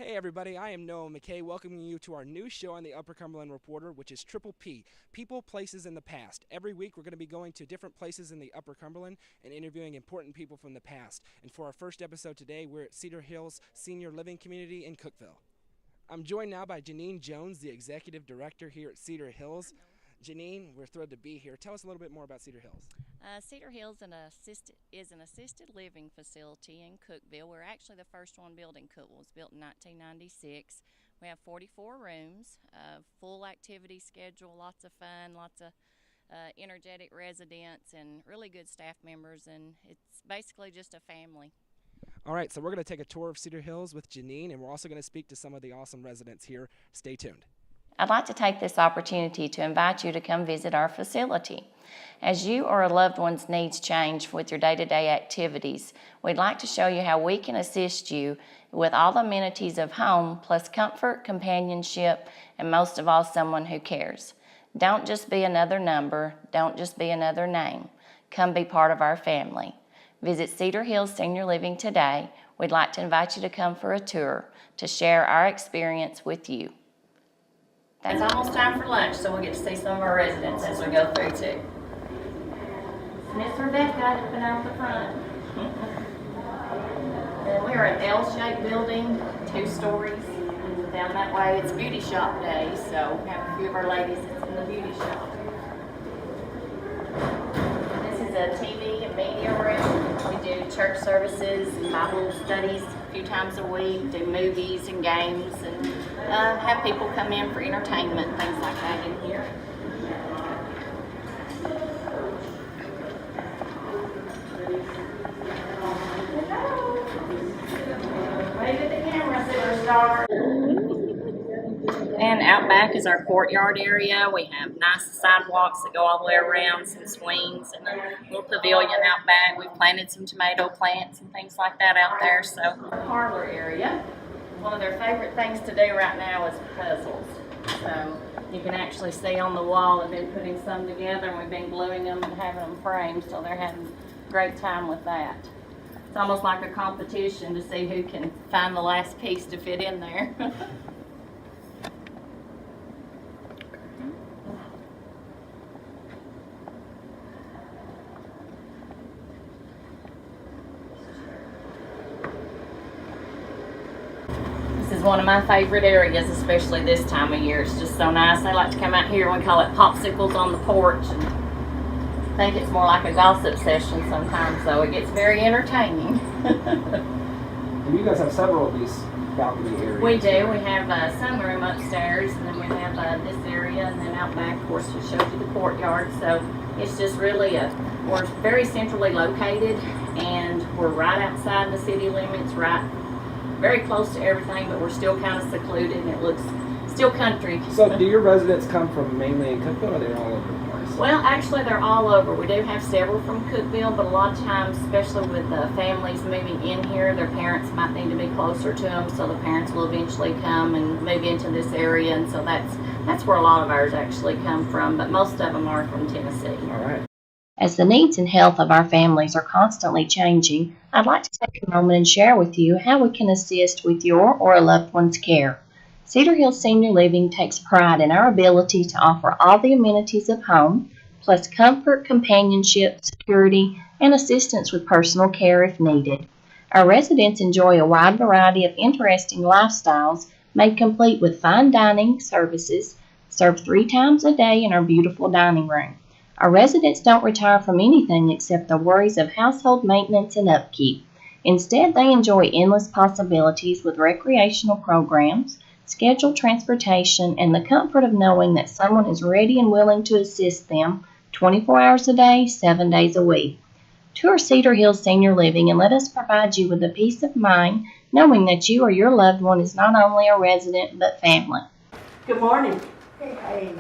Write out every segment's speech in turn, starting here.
Hey everybody, I am Noah McKay welcoming you to our new show on the Upper Cumberland Reporter, which is Triple P, People, Places in the Past. Every week we're going to be going to different places in the Upper Cumberland and interviewing important people from the past. And for our first episode today, we're at Cedar Hills Senior Living Community in Cookeville. I'm joined now by Janine Jones, the Executive Director here at Cedar Hills. Janine, we're thrilled to be here. Tell us a little bit more about Cedar Hills. Cedar Hills is an assisted living facility in Cookeville. We're actually the first one built in Cookeville. It was built in 1996. We have 44 rooms, full activity schedule, lots of fun, lots of energetic residents, and really good staff members, and it's basically just a family. All right, so we're going to take a tour of Cedar Hills with Janine, and we're also going to speak to some of the awesome residents here. Stay tuned. I'd like to take this opportunity to invite you to come visit our facility. As you or a loved one's needs change with your day-to-day activities, we'd like to show you how we can assist you with all the amenities of home, plus comfort, companionship, and most of all, someone who cares. Don't just be another number. Don't just be another name. Come be part of our family. Visit Cedar Hills Senior Living today. We'd like to invite you to come for a tour to share our experience with you. It's almost time for lunch, so we'll get to see some of our residents as we go through too. Miss Rebecca has been out the front. And we are an L-shaped building, 2 stories. And down that way, it's beauty shop day, so we have a few of our ladies that's in the beauty shop. This is a TV and media room. We do church services and Bible studies a few times a week, do movies and games, and have people come in for entertainment, things like that in here. Wave at the camera, superstar. And out back is our courtyard area. We have nice sidewalks that go all the way around, some swings, and a little pavilion out back. We've planted some tomato plants and things like that out there. So, our parlor area. One of their favorite things to do right now is puzzles. So you can actually see on the wall they've been putting some together, and we've been gluing them and having them framed, so they're having a great time with that. It's almost like a competition to see who can find the last piece to fit in there. This is one of my favorite areas, especially this time of year. It's just so nice. They like to come out here, and we call it popsicles on the porch, and I think it's more like a gossip session sometimes, so it gets very entertaining. And you guys have several of these balcony areas. We do. We have a sunroom upstairs, and then we have this area, and then out back, of course, we showed you the courtyard. So it's just really we're very centrally located, and we're right outside the city limits, right very close to everything, but we're still kind of secluded, and it looks still country. So do your residents come from mainly Cookeville, or they're all over the place? Well, actually, they're all over. We do have several from Cookeville, but a lot of times, especially with families moving in here, their parents might need to be closer to them, so the parents will eventually come and move into this area, and so that's where a lot of ours actually come from, but most of them are from Tennessee. All right. As the needs and health of our families are constantly changing, I'd like to take a moment and share with you how we can assist with your or a loved one's care. Cedar Hills Senior Living takes pride in our ability to offer all the amenities of home, plus comfort, companionship, security, and assistance with personal care if needed. Our residents enjoy a wide variety of interesting lifestyles made complete with fine dining services served 3 times a day in our beautiful dining room. Our residents don't retire from anything except the worries of household maintenance and upkeep. Instead, they enjoy endless possibilities with recreational programs, scheduled transportation, and the comfort of knowing that someone is ready and willing to assist them 24 hours a day, 7 days a week. Tour Cedar Hills Senior Living and let us provide you with the peace of mind knowing that you or your loved one is not only a resident but family. Good morning. Hey.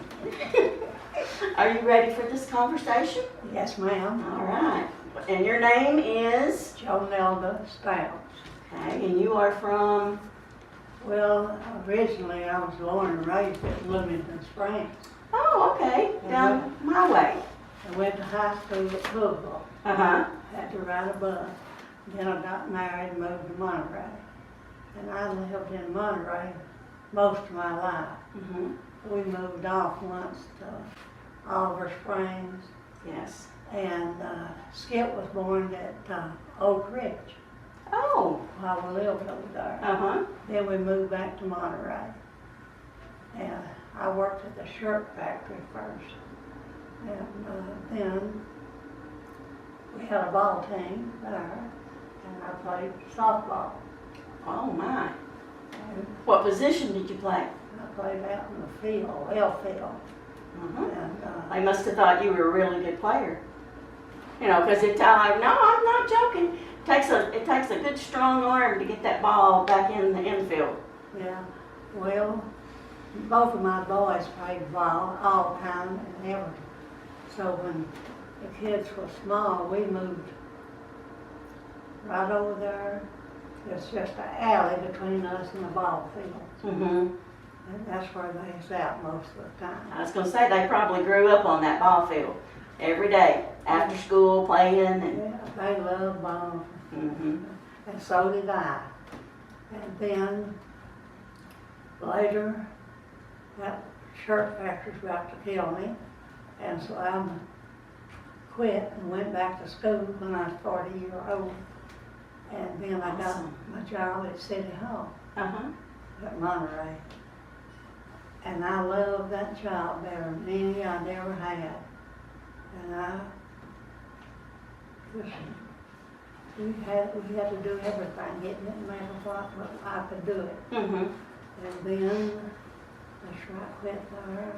Are you ready for this conversation? Yes, ma'am. All right. And your name is? Jonelda Spouse. Okay, and you are from? Well, originally I was born and raised at Bloomington Springs. Oh, okay. Down my way. I went to high school at Louisville. Uh-huh. Had to right above. Then I got married and moved to Monterey. and I lived in Monterey most of my life. Mhm. We moved off once to Oliver Springs, Yes. and Skip was born at Oak Ridge Oh. while we lived over there. Uh-huh. Then we moved back to Monterey, and I worked at the shirt factory first, and then we had a ball team there, and I played softball. Oh my. And What position did you play? I played out in the field, L field, Mhm. and They must have thought you were a really good player. You know, because no, I'm not joking. It takes a good strong arm to get that ball back in the infield. yeah, well, both of my boys played ball all the time and everything. So when the kids were small, we moved right over there. It's just an alley between us and the ball field, Mm-hmm. and that's where they was out most of the time. I was going to say, they probably grew up on that ball field every day, after school, playing. And Yeah, they love ball, mm-hmm. and so did I. And then later, that shirt factory's about to kill me, and so I quit and went back to school when I was 40 years old. And then I got Awesome. my job at City Hall Uh-huh. at Monterey. And I loved that job better than any I'd ever had. And I just, we had to do everything. It didn't matter what, but I could do it. Mm-hmm. And then, that's right, I quit there.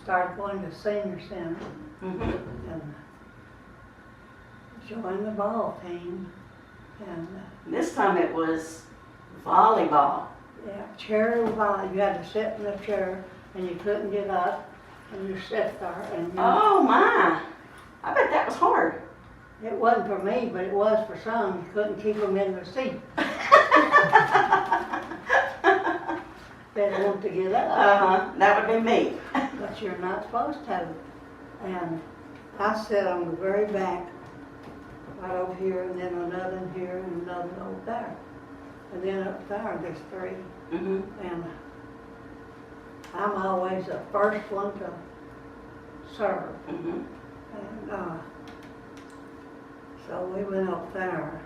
Started going to senior center Mm-hmm. and joined the ball team. And This time it was volleyball. yeah, chair ball, you had to sit in the chair and you couldn't get up and you sit there and Oh my! I bet that was hard. it wasn't for me, but it was for some. You couldn't keep them in the seat. They didn't want to get up. Uh-huh. That would be me. But you're not supposed to. And I sat on the very back, right over here, and then another in here, and another over there. And then up there, there's three. Mm-hmm. And I'm always the first one to serve. Mm-hmm. And so we went up there.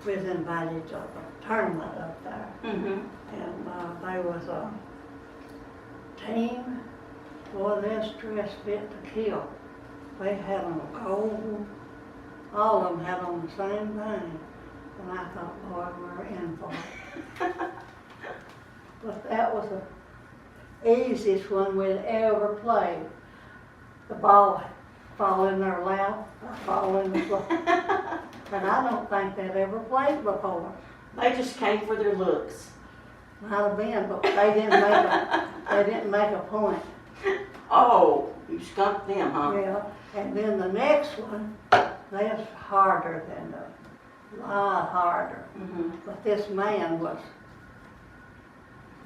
We was invited to a tournament up there. Mm-hmm. And there was a team, boy, their stress fit to kill. They had on gold, all of them had on the same thing. And I thought, boy, we're in for it. But that was the easiest one we'd ever played. The ball fall in their lap, or fall in the floor. And I don't think they'd ever played before. They just came for their looks. Might have been, but they didn't make a point. Oh, you skunked them, huh? Yeah, and then the next one, that's harder than a lot harder. Mm-hmm. But this man was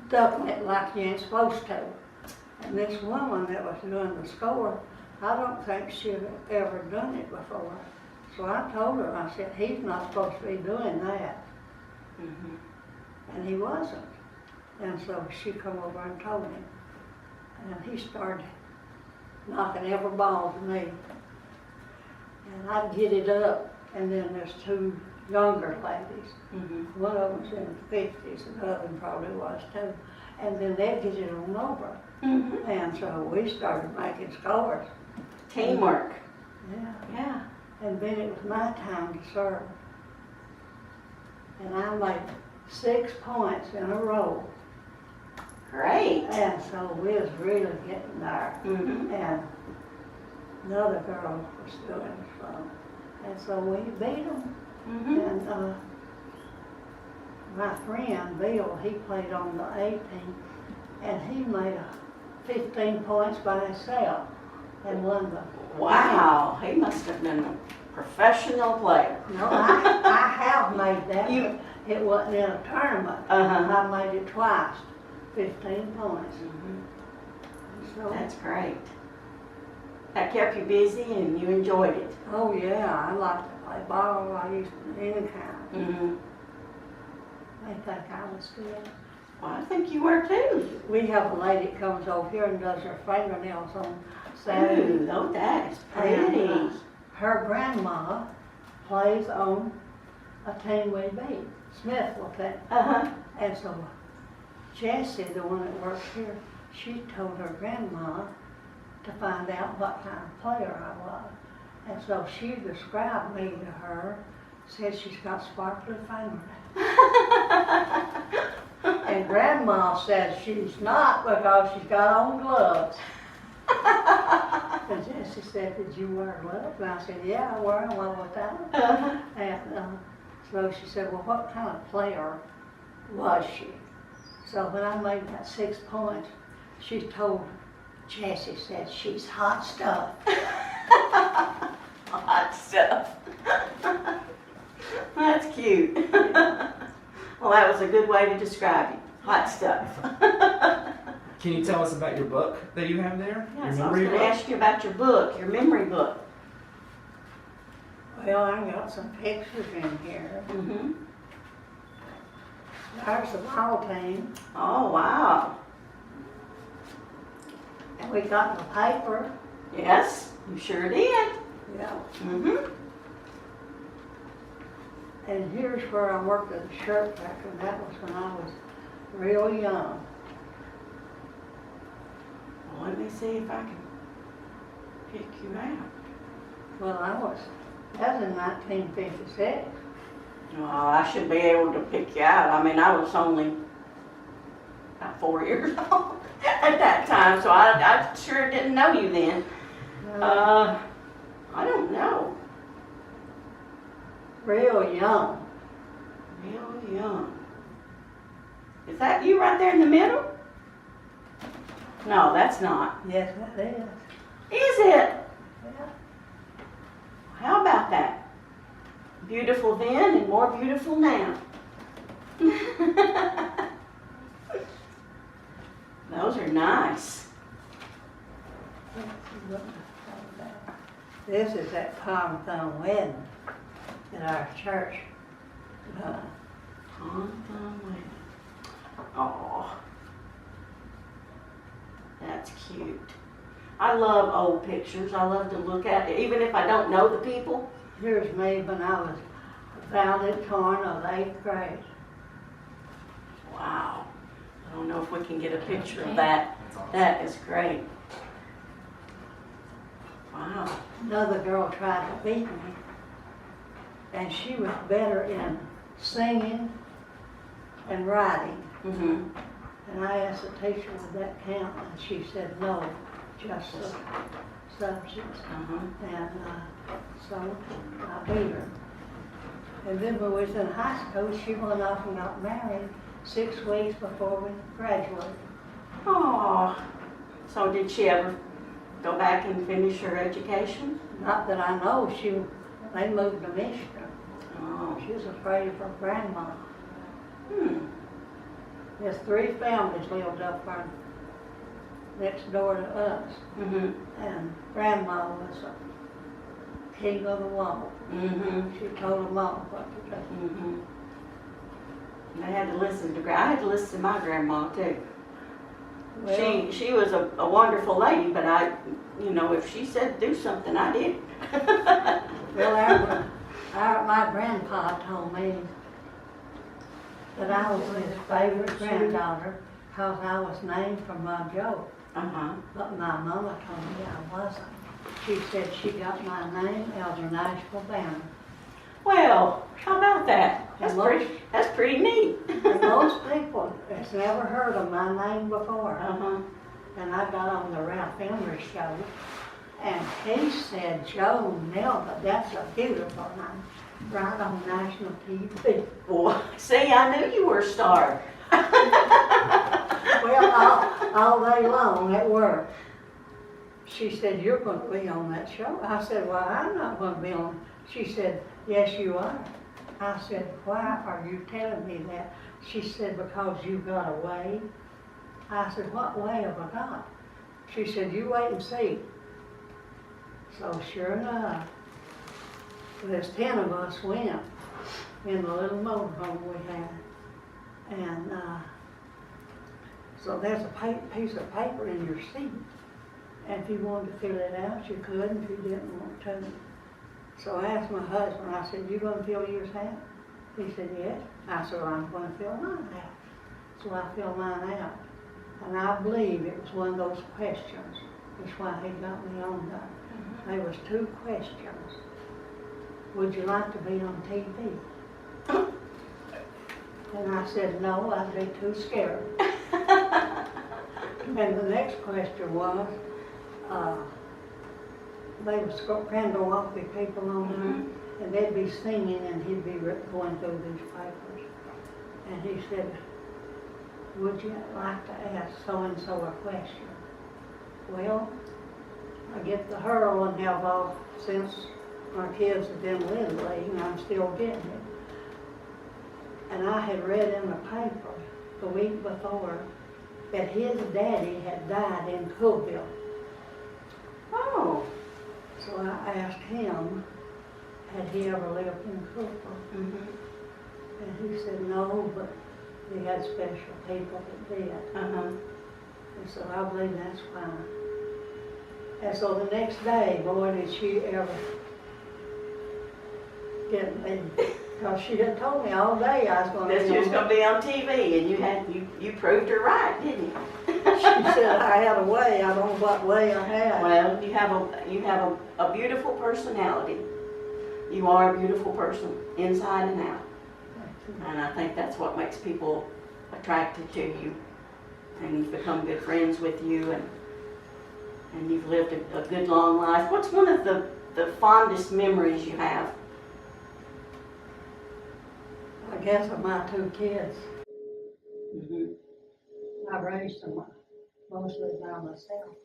ducking it like you ain't supposed to. And this woman that was doing the score, I don't think she'd ever done it before. So I told her, I said, he's not supposed to be doing that. Mm-hmm. And he wasn't. And so she come over and told him. And he started knocking every ball to me. And I'd get it up, and then there's two younger ladies. Mm-hmm. One of them's in the 50s, and the other one probably was too. And then they'd get it on over. Mm-hmm. And so we started making scores. Teamwork. Yeah. Yeah. And then it was my time to serve. And I made 6 points in a row. Great. And so we was really getting there. Mm-hmm. And another girl was doing so. And so we beat them. Mm-hmm. And my friend Bill, he played on the A team, and he made 15 points by himself and won the. Wow, he must have been a professional player. No, I have made that. You- But it wasn't in a tournament. Uh-huh. I made it twice, 15 points. Mm-hmm. So, That's great. That kept you busy and you enjoyed it. oh yeah, I like to play ball, I used to, any kind. Mm-hmm. They think I was good. Well, I think you were too. We have a lady that comes over here and does her fingernails on Saturday. Ooh, oh, that is And, pretty. her grandma plays on a team-way beat, Smithville team. Uh-huh. And so Jessie, the one that works here, she told her grandma to find out what kind of player I was. And so she described me to her, said she's got sparkly fingernails. And grandma said she's not because she's got on gloves. And Jessie said, did you wear gloves? And I said, yeah, I wear them all the time. Uh-huh. And so she said, well, what kind of player was she? So when I made that 6 points, she told Jessie, said, she's hot stuff. Hot stuff. That's cute. Well, that was a good way to describe you. Hot stuff. Can you tell us about your book that you have there? Yes, Your I was memory going to book? ask you about your book, your memory book. Well, I got some pictures in here. Mm-hmm. There's the ball team, Oh, wow. and we got the paper. Yes, you sure did. Yeah. Mm-hmm. And here's where I worked at the shirt factory, and that was when I was real young. Well, let me see if I can pick you out. Well, that was in 1956. Well, I should be able to pick you out. I mean, I was only about 4 years old at that time, so I sure didn't know you then. I don't know. Real young. Real young. Is that you right there in the middle? No, that's not. Yes, that is. Is it? Yeah. How about that? Beautiful then and more beautiful now. Those are nice. This is that palm thumb wedding at our church. Oh, that's cute. I love old pictures. I love to look at it, even if I don't know the people. Here's me when I was valedictorian of 8th grade. Wow. I don't know if we can get a picture of that. That is great. Wow. Another girl tried to beat me, and she was better in singing and writing. Mm-hmm. And I asked the teacher, would that count? And she said, no, just the subjects. Uh-huh. And so I beat her. And then when we was in high school, she went off and got married 6 weeks before we graduated. Oh. So did she ever go back and finish her education? Not that I know, they moved to Michigan. Oh. She was afraid of her grandma. Hmm. There's 3 families lived up there next door to us. Mm-hmm. And grandma was a king of the wall. Mm-hmm. She told them all what to do. Mm-hmm. I had to listen to I had to listen to my grandma too. Well, She was a wonderful lady, but if she said do something, I did. well, my grandpa told me that I was his favorite granddaughter because I was named for my Joe. Uh-huh. But my mama told me I wasn't. She said she got my name out of the Nashville Banner. Well, how about that? And That's pretty neat. And most people has never heard of my name before. Uh-huh. And I got on the Ralph Emery show, and he said, Joe Nelda, that's a beautiful name, right on national TV. Boy, see, I knew you were a star. Well, all day long at work. She said, you're going to be on that show. I said, well, I'm not going to be on. She said, yes, you are. I said, why are you telling me that? She said, because you got away. I said, what way have I got? She said, you wait and see. So sure enough, there's 10 of us went in the little motorhome we had. And so there's a piece of paper in your seat. And if you wanted to fill it out, you could, and if you didn't want to. So I asked my husband, I said, you gonna fill yours out? He said, yes. I said, well, I'm gonna fill mine out. So I filled mine out. And I believe it was one of those questions. That's why he got me on there. There was 2 questions. Would you like to be on TV? And I said, no, I'd be too scared. And the next question was, they was karaoke people on there, and they'd be singing, and he'd be going through these papers. And he said, would you like to ask so-and-so a question? Well, I get the hurl and have all, since my kids have been Little League, and I'm still getting it. And I had read in the paper the week before that his daddy had died in Cookville. Oh. So I asked him, had he ever lived in Cookville? And he said no, but he had special people that did. And so I believe that's why. And so the next day, boy, did she ever get me. Because she had told me all day I was going to That you was going to be on TV, and you proved her right, didn't you? She said I had a way. I don't know what way I had. Well, you have a beautiful personality. You are a beautiful person, inside and out. And I think that's what makes people attracted to you. And you've become good friends with you, and you've lived a good long life. What's one of the fondest memories you have? I guess of my 2 kids. I raised them mostly by myself.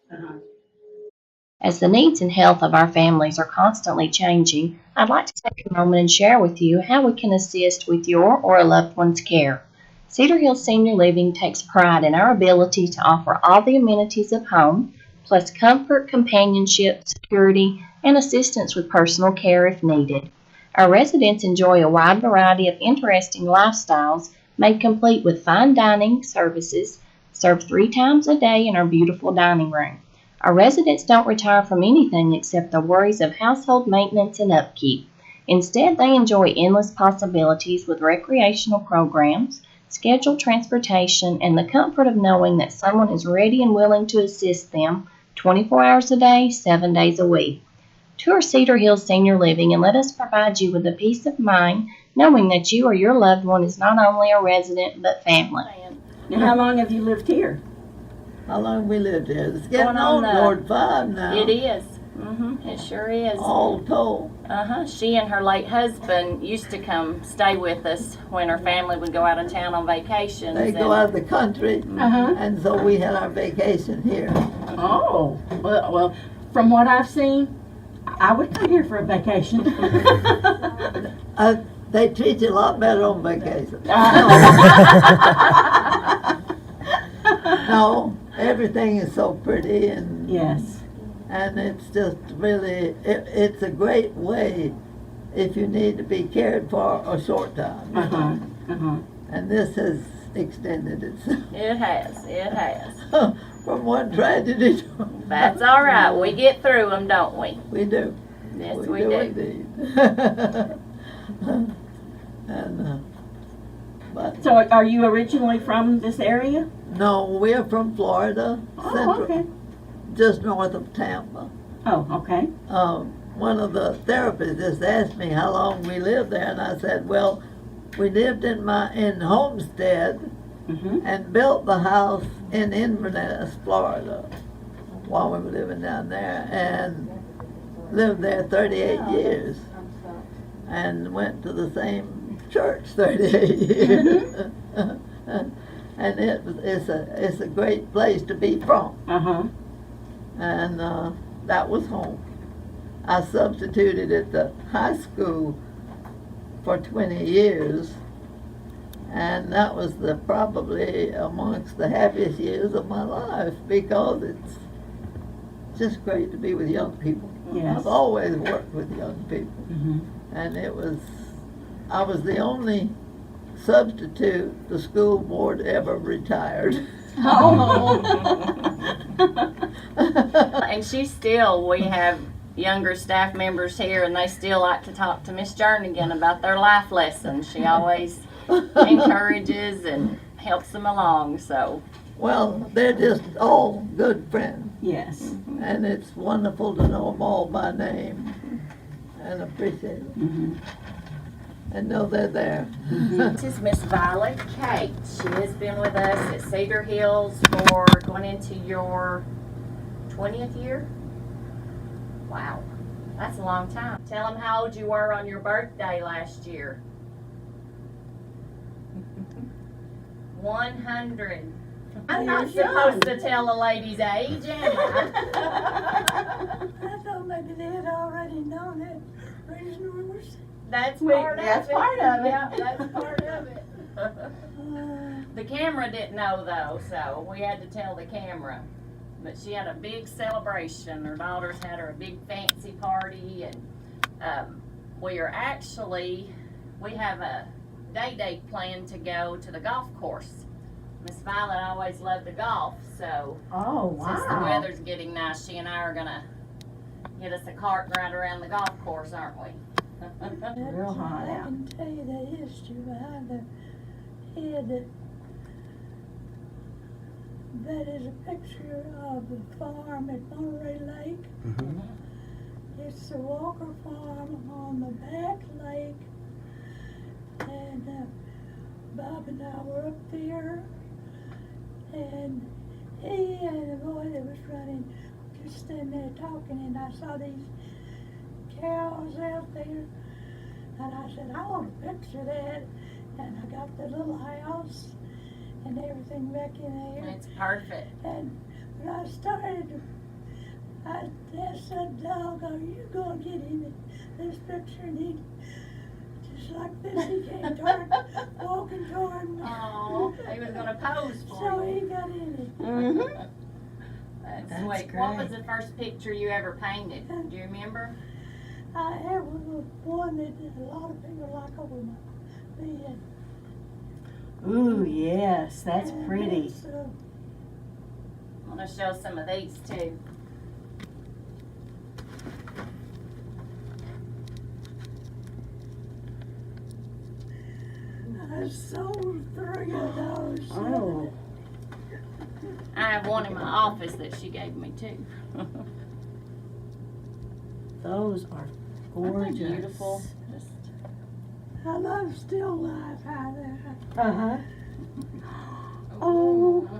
As the needs and health of our families are constantly changing, I'd like to take a moment and share with you how we can assist with your or a loved one's care. Cedar Hills Senior Living takes pride in our ability to offer all the amenities of home, plus comfort, companionship, security, and assistance with personal care if needed. Our residents enjoy a wide variety of interesting lifestyles made complete with fine dining services served 3 times a day in our beautiful dining room. Our residents don't retire from anything except the worries of household maintenance and upkeep. Instead, they enjoy endless possibilities with recreational programs, scheduled transportation, and the comfort of knowing that someone is ready and willing to assist them 24 hours a day, 7 days a week. Tour Cedar Hills Senior Living and let us provide you with a peace of mind knowing that you or your loved one is not only a resident but family. Now, how long have you lived here? How long we lived here? It's getting Going on on toward 5 now. It is. It sure is. All told. She and her late husband used to come stay with us when her family would go out of town on vacations. They go out of the country, and so we had our vacation here. Oh, well, from what I've seen, I would come here for a vacation. They treat you a lot better on vacation. No, everything is so pretty, and Yes. and it's just really, it's a great way if you need to be cared for a short time. And this has extended itself. It has. It has. From one tragedy to That's all right. We get through them, don't we? We do. Yes, we we do do. indeed. And but So are you originally from this area? no, we're from Florida, Oh, okay. just north of Tampa. Oh, okay. One of the therapists just asked me how long we lived there, and I said, well, we lived in Homestead and built the house in Inverness, Florida, while we were living down there, and lived there 38 years, and went to the same church 38 years. And it's a great place to be from. And that was home. I substituted at the high school for 20 years, and that was probably amongst the happiest years of my life, because it's just great to be with young people. Yes. I've always worked with young people. and I was the only substitute the school board ever retired. Oh. And we have younger staff members here, and they still like to talk to Miss Jernigan about their life lessons. She always encourages and helps them along, so. Well, they're just all good friends, Yes. and it's wonderful to know them all by name and appreciate them. And know they're there. This is Miss Violet Kate. She has been with us at Cedar Hills for going into your 20th year. Wow, that's a long time. Tell them how old you were on your birthday last year. 100. I'm not supposed to tell a lady's age, am I? I thought maybe they had already known that reason was. That's part of it. That's part of it. Yeah, that's part of it. The camera didn't know though, so we had to tell the camera. But she had a big celebration. Her daughters had her a big fancy party, and we have a day planned to go to the golf course. Miss Violet always loved to golf, so Oh, since the wow. weather's getting nice, she and I are gonna get us a cart and ride around the golf course, aren't we? Real hot I out. can tell you the history behind the head. That is a picture of the farm at Monterey Lake. It's the Walker Farm on the back lake. And Bob and I were up there. And he and the boy that was running just standing there talking, and I saw these cows out there, and I said, I want to picture that, and I got the little house and everything back in there, It's perfect. and when I started, I said, dog, are you going to get in this picture? And he, just like this, he came toward, walking toward me. Oh, he was gonna pose for So you. he got in it. That's That's sweet. great. What was the first picture you ever painted? Do you remember? I have one that a lot of people like over my bed. Ooh, yes, that's And pretty. it's, I'm gonna show some of these too. I sold 3 of those. Oh, I have one in my office that she gave me too. those are gorgeous. Beautiful. Just I love still life out there. Uh-huh. Oh.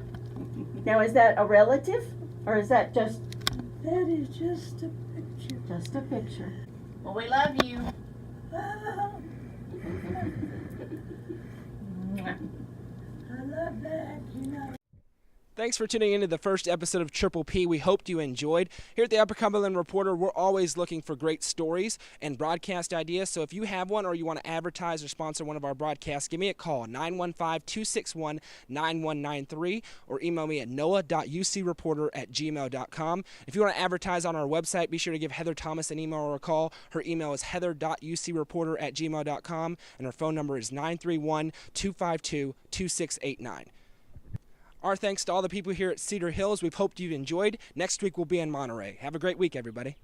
Now, is that a relative, or is that just That is just a picture. a picture? well, we love you. Well, I love that, you know. Thanks for tuning into the first episode of Triple P. We hoped you enjoyed. Here at the Upper Cumberland Reporter, we're always looking for great stories and broadcast ideas. So if you have one or you want to advertise or sponsor one of our broadcasts, give me a call, 915-261-9193, or email me at noah.ucreporter@gmail.com. If you want to advertise on our website, be sure to give Heather Thomas an email or a call. Her email is heather.ucreporter@gmail.com, and her phone number is 931-252-2689. Our thanks to all the people here at Cedar Hills. We've hoped you've enjoyed. Next week we'll be in Monterey. Have a great week, everybody.